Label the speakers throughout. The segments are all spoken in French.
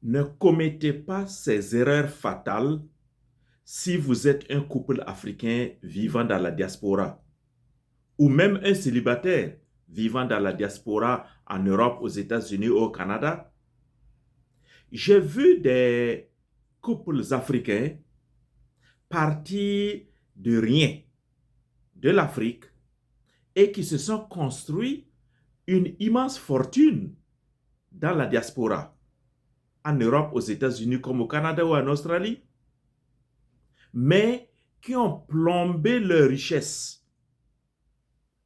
Speaker 1: Ne commettez pas ces erreurs fatales si vous êtes un couple africain vivant dans la diaspora ou même un célibataire vivant dans la diaspora en Europe, aux États-Unis ou au Canada. J'ai vu des couples africains partir de rien, de l'Afrique, et qui se sont construits une immense fortune dans la diaspora, en Europe, aux États-Unis comme au Canada ou en Australie, mais qui ont plombé leur richesse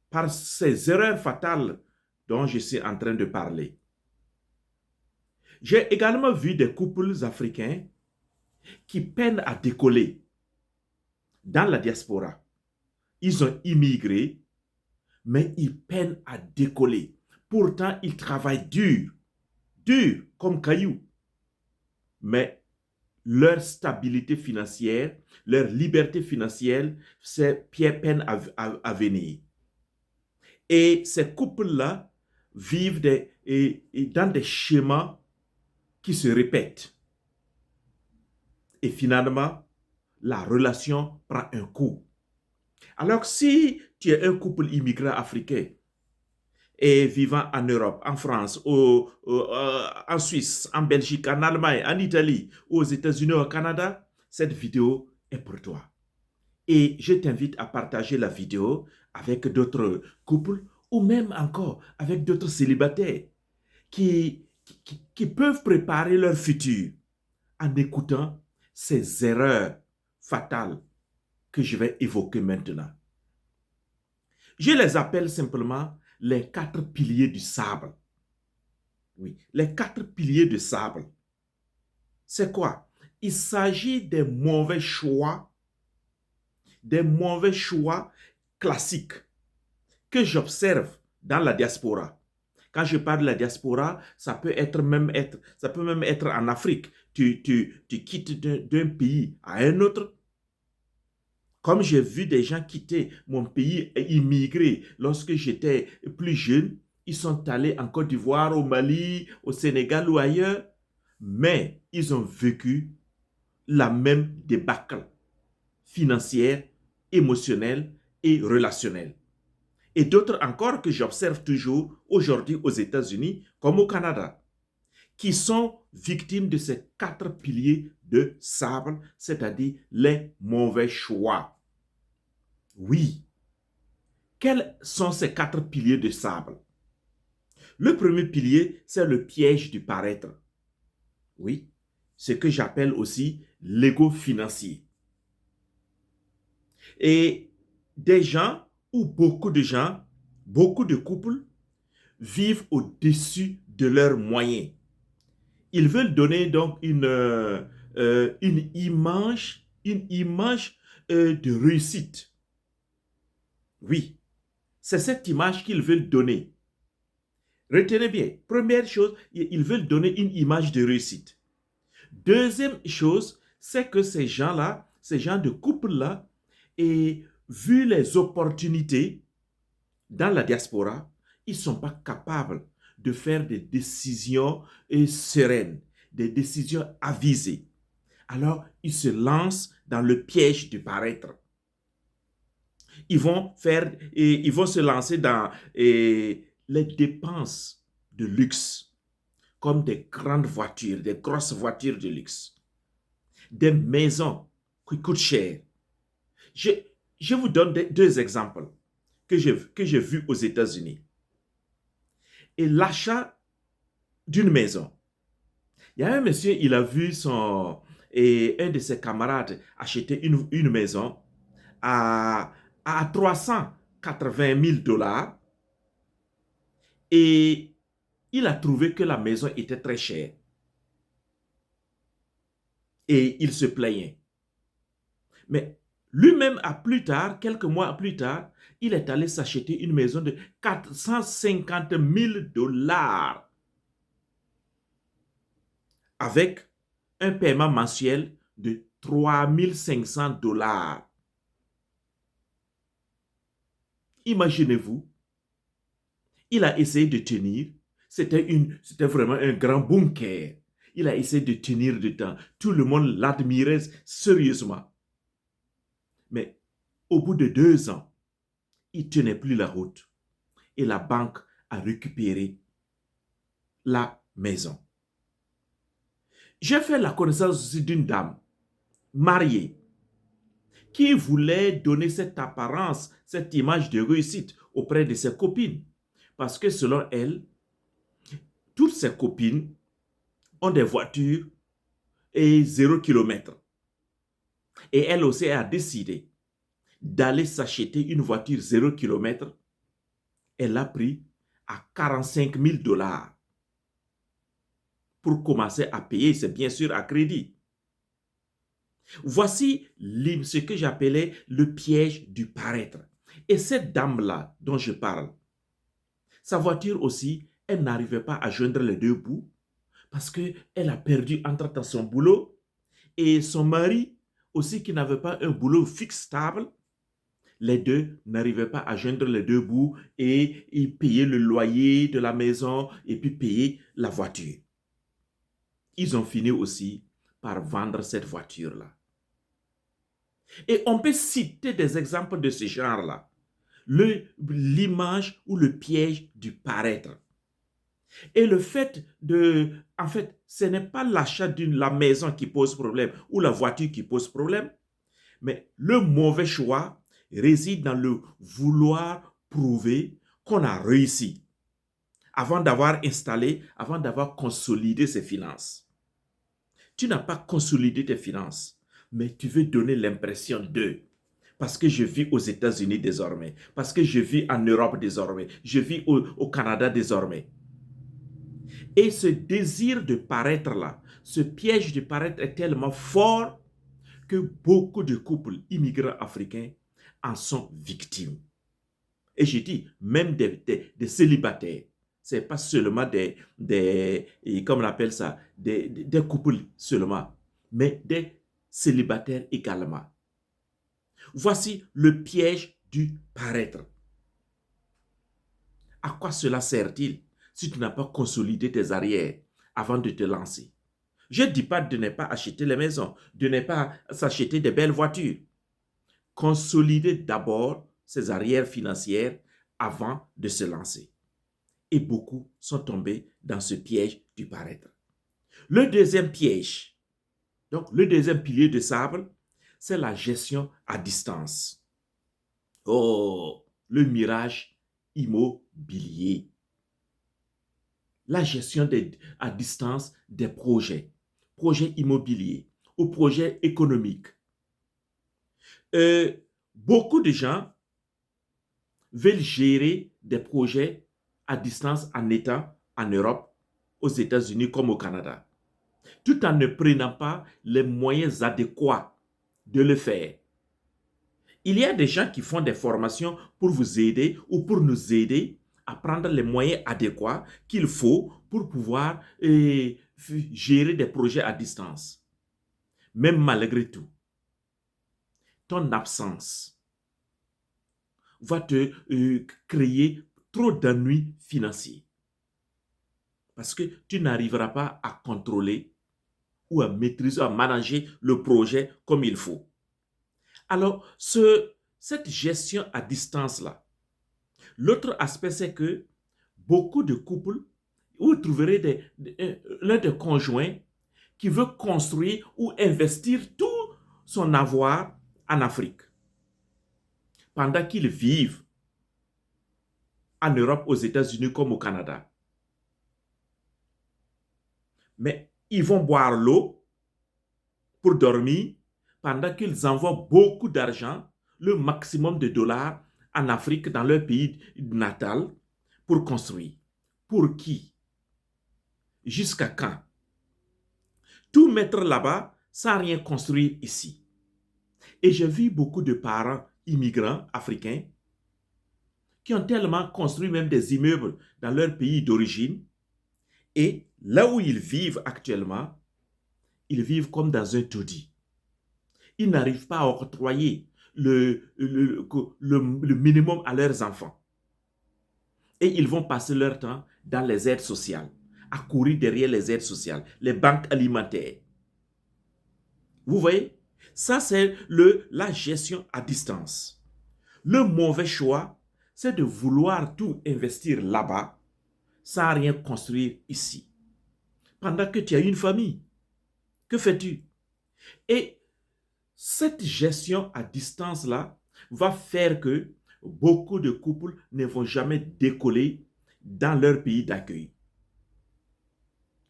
Speaker 1: par ces erreurs fatales dont je suis en train de parler. J'ai également vu des couples africains qui peinent à décoller dans la diaspora. Ils ont immigré, mais ils peinent à décoller. Pourtant, ils travaillent dur, dur comme cailloux. Mais leur stabilité financière, leur liberté financière, c'est peine à venir. Et ces couples-là vivent dans des schémas qui se répètent. Et finalement, la relation prend un coup. Alors si tu es un couple immigrant africain et vivant en Europe, en France, en Suisse, en Belgique, en Allemagne, en Italie, aux États-Unis, au Canada, cette vidéo est pour toi. Et je t'invite à partager la vidéo avec d'autres couples ou même encore avec d'autres célibataires qui peuvent préparer leur futur en écoutant ces erreurs fatales que je vais évoquer maintenant. Je les appelle simplement les 4 piliers du sable. Oui, les 4 piliers du sable. C'est quoi? Il s'agit des mauvais choix classiques que j'observe dans la diaspora. Quand je parle de la diaspora, ça peut même être en Afrique. Tu quittes d'un pays à un autre. Comme j'ai vu des gens quitter mon pays et immigrer lorsque j'étais plus jeune, ils sont allés en Côte d'Ivoire, au Mali, au Sénégal ou ailleurs, mais ils ont vécu la même débâcle financière, émotionnelle et relationnelle. Et d'autres encore que j'observe toujours aujourd'hui aux États-Unis comme au Canada, qui sont victimes de ces 4 piliers de sable, c'est-à-dire les mauvais choix. Oui, quels sont ces 4 piliers de sable? Le premier pilier, c'est le piège du paraître. Oui, ce que j'appelle aussi l'ego financier. Et des gens, ou beaucoup de couples, vivent au-dessus de leurs moyens. Ils veulent donner donc une image de réussite. Oui, c'est cette image qu'ils veulent donner. Retenez bien, première chose, ils veulent donner une image de réussite. Deuxième chose, c'est que ces gens-là, ces gens de couple-là, et vu les opportunités dans la diaspora, ils ne sont pas capables de faire des décisions sereines, des décisions avisées. Alors, ils se lancent dans le piège du paraître. Ils vont se lancer dans les dépenses de luxe, comme des grandes voitures, des grosses voitures de luxe, des maisons qui coûtent cher. Je, je vous donne deux exemples que j'ai vus aux États-Unis. Et l'achat d'une maison. Il y a un monsieur, il a vu un de ses camarades acheter une maison à, à 380 000 dollars et il a trouvé que la maison était très chère. Et il se plaignait. Mais lui-même, quelques mois plus tard, il est allé s'acheter une maison de 450 000 dollars avec un paiement mensuel de 3 500 dollars. Imaginez-vous, il a essayé de tenir. C'était vraiment un grand bunker. Il a essayé de tenir du temps. Tout le monde l'admirait sérieusement. Mais au bout de 2 ans, il ne tenait plus la route. Et la banque a récupéré la maison. J'ai fait la connaissance aussi d'une dame mariée qui voulait donner cette apparence, cette image de réussite auprès de ses copines. Parce que selon elle, toutes ses copines ont des voitures et 0 km. Et elle aussi a décidé d'aller s'acheter une voiture 0 km. Elle l'a pris à 45 000 $ pour commencer à payer, c'est bien sûr à crédit. Voici ce que j'appelais le piège du paraître. Et cette dame-là dont je parle, sa voiture aussi, elle n'arrivait pas à joindre les deux bouts parce qu'elle a perdu entre-temps son boulot et son mari aussi qui n'avait pas un boulot fixe stable. Les deux n'arrivaient pas à joindre les deux bouts et ils payaient le loyer de la maison et puis payer la voiture. Ils ont fini aussi par vendre cette voiture-là. Et on peut citer des exemples de ce genre-là. L'image ou le piège du paraître. Et le fait en fait, ce n'est pas l'achat de la maison qui pose problème ou la voiture qui pose problème, mais le mauvais choix réside dans le vouloir prouver qu'on a réussi avant d'avoir installé, avant d'avoir consolidé ses finances. Tu n'as pas consolidé tes finances, mais tu veux donner l'impression d'eux. Parce que je vis aux États-Unis désormais, parce que je vis en Europe désormais, je vis au Canada désormais. Et ce désir de paraître là, ce piège de paraître est tellement fort que beaucoup de couples immigrants africains en sont victimes. Et je dis, même des célibataires. Ce n'est pas seulement comme on appelle ça, des couples seulement, mais des célibataires également. Voici le piège du paraître. À quoi cela sert-il si tu n'as pas consolidé tes arrières avant de te lancer? Je ne dis pas de ne pas acheter les maisons, de ne pas s'acheter des belles voitures. Consolider d'abord ses arrières financières avant de se lancer. Et beaucoup sont tombés dans ce piège du paraître. Le deuxième piège, donc le deuxième pilier de sable, c'est la gestion à distance. Oh, le mirage immobilier. La gestion à distance des projets immobiliers ou projets économiques. Beaucoup de gens veulent gérer des projets à distance en étant en Europe, aux États-Unis comme au Canada, tout en ne prenant pas les moyens adéquats de le faire. Il y a des gens qui font des formations pour vous aider ou pour nous aider à prendre les moyens adéquats qu'il faut pour pouvoir gérer des projets à distance. Même malgré tout, ton absence va te créer trop d'ennuis financiers. Parce que tu n'arriveras pas à contrôler ou à maîtriser, à manager le projet comme il faut. Alors, cette gestion à distance-là, l'autre aspect, c'est que beaucoup de couples, vous trouverez l'un des conjoints qui veut construire ou investir tout son avoir en Afrique. Pendant qu'ils vivent en Europe, aux États-Unis comme au Canada. Mais ils vont boire l'eau pour dormir pendant qu'ils envoient beaucoup d'argent, le maximum de dollars en Afrique, dans leur pays natal, pour construire. Pour qui? Jusqu'à quand? Tout mettre là-bas sans rien construire ici. Et j'ai vu beaucoup de parents immigrants africains qui ont tellement construit même des immeubles dans leur pays d'origine. Et là où ils vivent actuellement, ils vivent comme dans un taudis. Ils n'arrivent pas à octroyer le minimum à leurs enfants. Et ils vont passer leur temps dans les aides sociales, à courir derrière les aides sociales, les banques alimentaires. Vous voyez? Ça, c'est la gestion à distance. Le mauvais choix, c'est de vouloir tout investir là-bas sans rien construire ici. Pendant que tu as une famille, que fais-tu? Et cette gestion à distance-là va faire que beaucoup de couples ne vont jamais décoller dans leur pays d'accueil.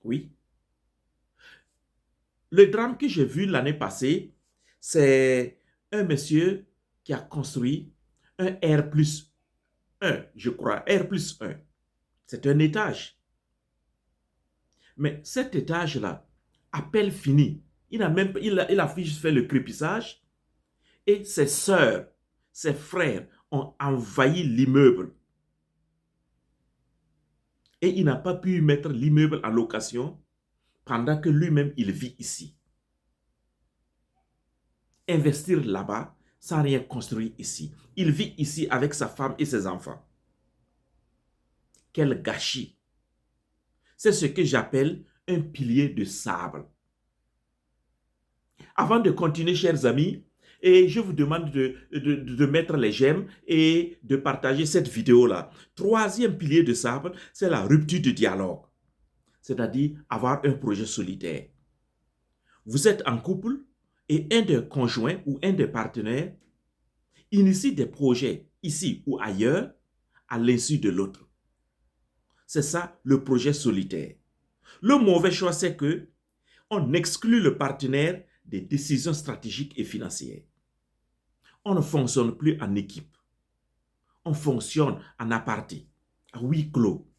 Speaker 1: Oui. Le drame que j'ai vu l'année passée, c'est un monsieur qui a construit un R+1, je crois, R+1. C'est un étage. Mais cet étage-là, à peine fini, il a juste fait le crépissage et ses sœurs, ses frères ont envahi l'immeuble. Et il n'a pas pu mettre l'immeuble en location pendant que lui-même, il vit ici. Investir là-bas sans rien construire ici. Il vit ici avec sa femme et ses enfants. Quel gâchis! C'est ce que j'appelle un pilier de sable. Avant de continuer, chers amis, et je vous demande de mettre les j'aime et de partager cette vidéo-là. Troisième pilier de sable, c'est la rupture de dialogue. C'est-à-dire avoir un projet solitaire. Vous êtes en couple et un des conjoints ou un des partenaires initie des projets ici ou ailleurs à l'insu de l'autre. C'est ça le projet solitaire. Le mauvais choix, c'est que on exclut le partenaire des décisions stratégiques et financières. On ne fonctionne plus en équipe. On fonctionne en aparté, à huis clos.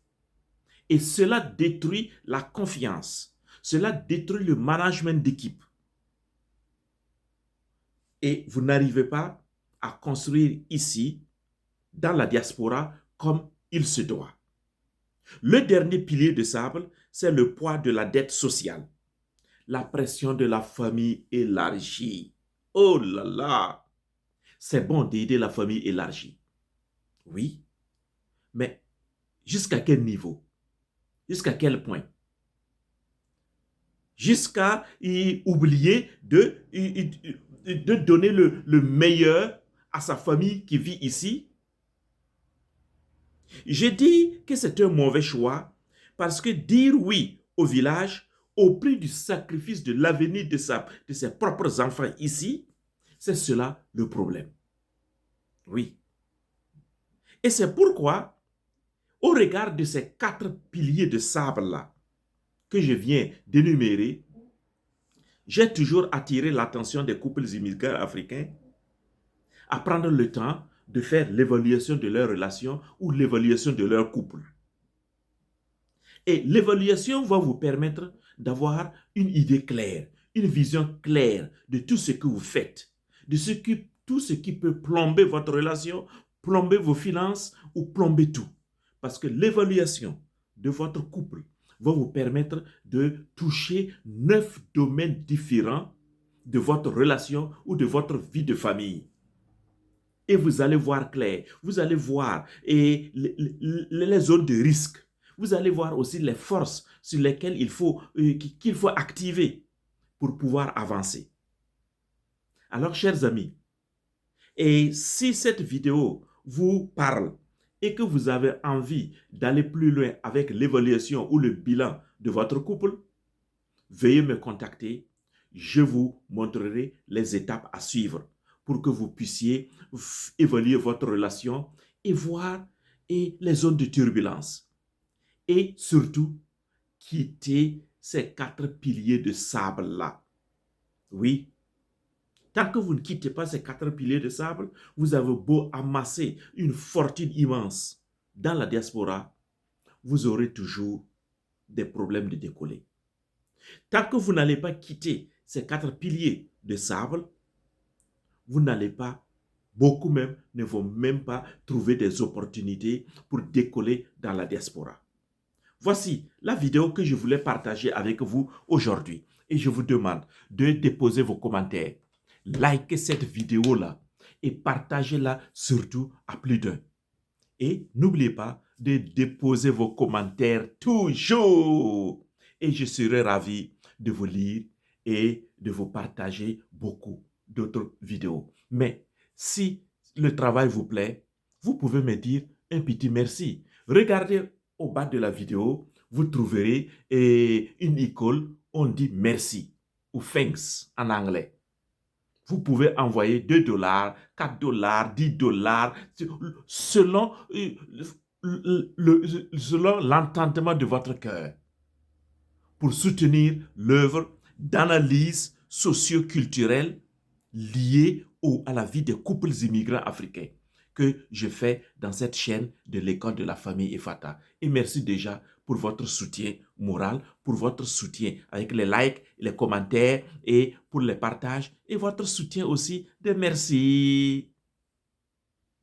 Speaker 1: Et cela détruit la confiance. Cela détruit le management d'équipe. Et vous n'arrivez pas à construire ici, dans la diaspora, comme il se doit. Le dernier pilier de sable, c'est le poids de la dette sociale. La pression de la famille élargie. Oh là là! C'est bon d'aider la famille élargie. Oui, mais jusqu'à quel niveau? Jusqu'à quel point? Jusqu'à oublier de donner le meilleur à sa famille qui vit ici. J'ai dit que c'est un mauvais choix parce que dire oui au village au prix du sacrifice de l'avenir de ses propres enfants ici, c'est cela le problème. Oui. Et c'est pourquoi, au regard de ces 4 piliers de sable-là que je viens d'énumérer, j'ai toujours attiré l'attention des couples immigrants africains à prendre le temps de faire l'évaluation de leur relation ou l'évaluation de leur couple. Et l'évaluation va vous permettre d'avoir une idée claire, une vision claire de tout ce que vous faites, de tout ce qui peut plomber votre relation, plomber vos finances ou plomber tout. Parce que l'évaluation de votre couple va vous permettre de toucher 9 domaines différents de votre relation ou de votre vie de famille. Et vous allez voir clair, vous allez voir les zones de risque. Vous allez voir aussi les forces sur lesquelles qu'il faut activer pour pouvoir avancer. Alors, chers amis, et si cette vidéo vous parle et que vous avez envie d'aller plus loin avec l'évaluation ou le bilan de votre couple, veuillez me contacter. Je vous montrerai les étapes à suivre pour que vous puissiez évaluer votre relation et voir les zones de turbulence. Et surtout, quitter ces 4 piliers de sable-là. Oui, tant que vous ne quittez pas ces 4 piliers de sable, vous avez beau amasser une fortune immense dans la diaspora, vous aurez toujours des problèmes de décoller. Tant que vous n'allez pas quitter ces 4 piliers de sable, vous n'allez pas, beaucoup même ne vont même pas trouver des opportunités pour décoller dans la diaspora. Voici la vidéo que je voulais partager avec vous aujourd'hui. Et je vous demande de déposer vos commentaires. Likez cette vidéo-là et partagez-la surtout à plus d'un. Et n'oubliez pas de déposer vos commentaires toujours. Et je serai ravi de vous lire et de vous partager beaucoup d'autres vidéos. Mais si le travail vous plaît, vous pouvez me dire un petit merci. Regardez au bas de la vidéo, vous trouverez une icône, on dit merci ou thanks en anglais. Vous pouvez envoyer 2 dollars, 4 dollars, 10 dollars, selon selon l'entendement de votre cœur, pour soutenir l'œuvre d'analyse socio-culturelle liée à la vie des couples immigrants africains que je fais dans cette chaîne de l'école de la famille Efata. Et merci déjà pour votre soutien moral, pour votre soutien avec les likes, les commentaires et pour les partages et votre soutien aussi de merci.